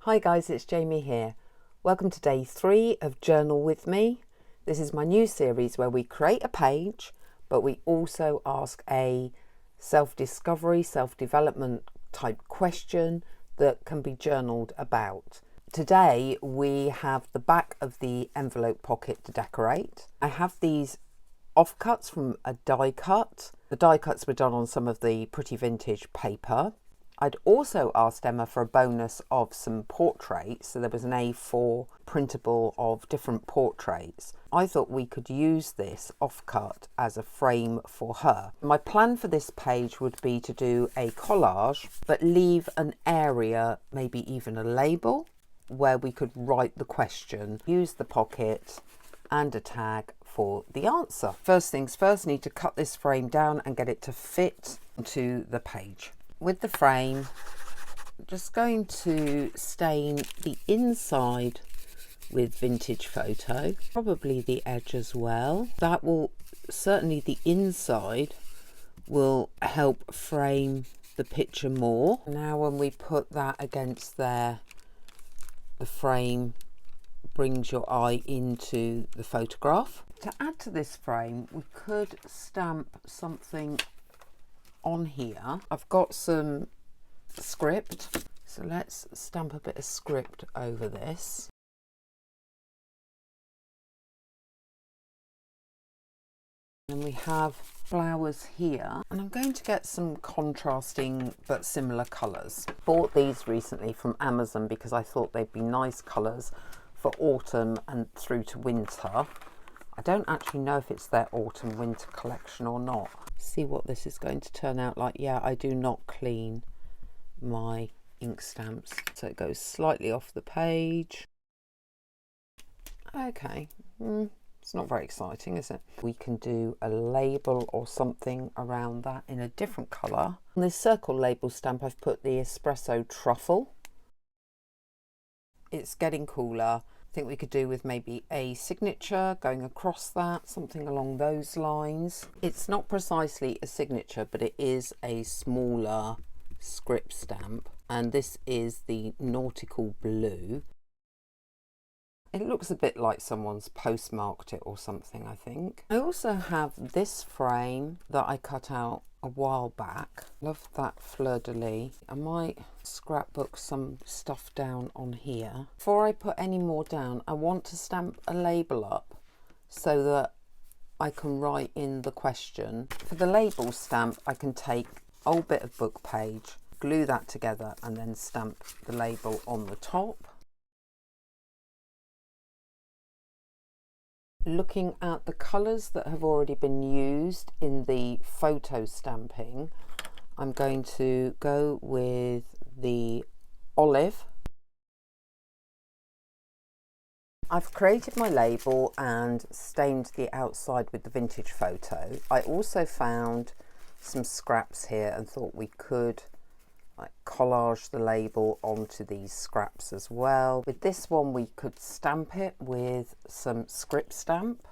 Hi guys, it's Jamie here. Welcome to day 3 of Journal With Me. This is my new series where we create a page, but we also ask a self-discovery, self-development type question that can be journaled about. Today we have the back of the envelope pocket to decorate. I have these offcuts from a die cut. The die cuts were done on some of the pretty vintage paper. I'd also asked Emma for a bonus of some portraits, so there was an A4 printable of different portraits. I thought we could use this offcut as a frame for her. My plan for this page would be to do a collage, but leave an area, maybe even a label, where we could write the question, use the pocket and a tag for the answer. First things first, need to cut this frame down and get it to fit to the page. With the frame, I'm just going to stain the inside with vintage photo, probably the edge as well. That will, certainly the inside will help frame the picture more. Now when we put that against there, the frame brings your eye into the photograph. To add to this frame, we could stamp something on here. I've got some script, so let's stamp a bit of script over this. And we have flowers here, and I'm going to get some contrasting but similar colours. Bought these recently from Amazon because I thought they'd be nice colours for autumn and through to winter. I don't actually know if it's their autumn winter collection or not. See what this is going to turn out like. Yeah, I do not clean my ink stamps, so it goes slightly off the page. Okay, it's not very exciting, is it? We can do a label or something around that in a different colour. On this circle label stamp I've put the espresso truffle. It's getting cooler. I think we could do with maybe a signature going across that, something along those lines. It's not precisely a signature, but it is a smaller script stamp, and this is the nautical blue. It looks a bit like someone's postmarked it or something, I think. I also have this frame that I cut out a while back. Love that fleur-de-lis. I might scrapbook some stuff down on here. Before I put any more down, I want to stamp a label up so that I can write in the question. For the label stamp, I can take an old bit of book page, glue that together and then stamp the label on the top. Looking at the colours that have already been used in the photo stamping, I'm going to go with the olive. I've created my label and stained the outside with the vintage photo. I also found some scraps here and thought we could collage the label onto these scraps as well. With this one we could stamp it with some script stamp.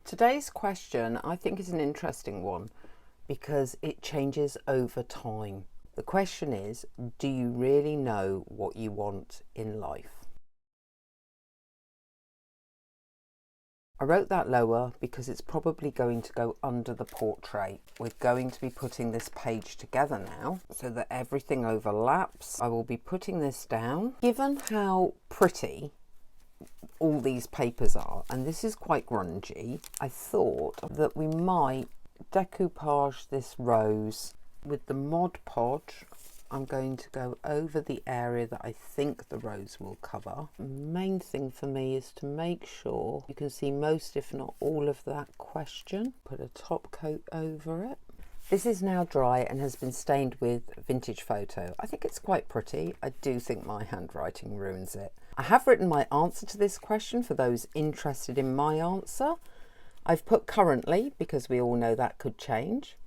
Today's question I think is an interesting one because it changes over time. The question is, do you really know what you want in life? I wrote that lower because it's probably going to go under the portrait. We're going to be putting this page together now so that everything overlaps. I will be putting this down. Given how pretty all these papers are, and this is quite grungy, I thought that we might decoupage this rose with the Mod Podge. I'm going to go over the area that I think the rose will cover. The main thing for me is to make sure you can see most, if not all, of that question. Put a top coat over it. This is now dry and has been stained with vintage photo. I think it's quite pretty. I do think my handwriting ruins it. I have written my answer to this question for those interested in my answer. I've put currently because we all know that could change.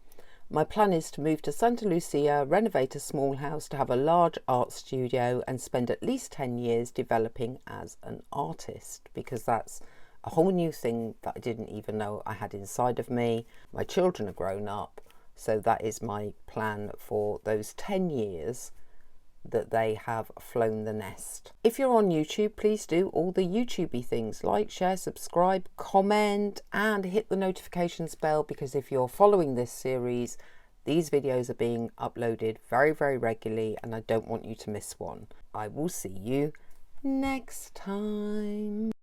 My plan is to move to Santa Lucia, renovate a small house, to have a large art studio and spend at least 10 years developing as an artist, because that's a whole new thing that I didn't even know I had inside of me. My children are grown up. So that is my plan for those 10 years that they have flown the nest. If you're on YouTube, please do all the YouTubey things, like, share, subscribe, comment, and hit the notifications bell, because if you're following this series, these videos are being uploaded very, very regularly and I don't want you to miss one. I will see you next time.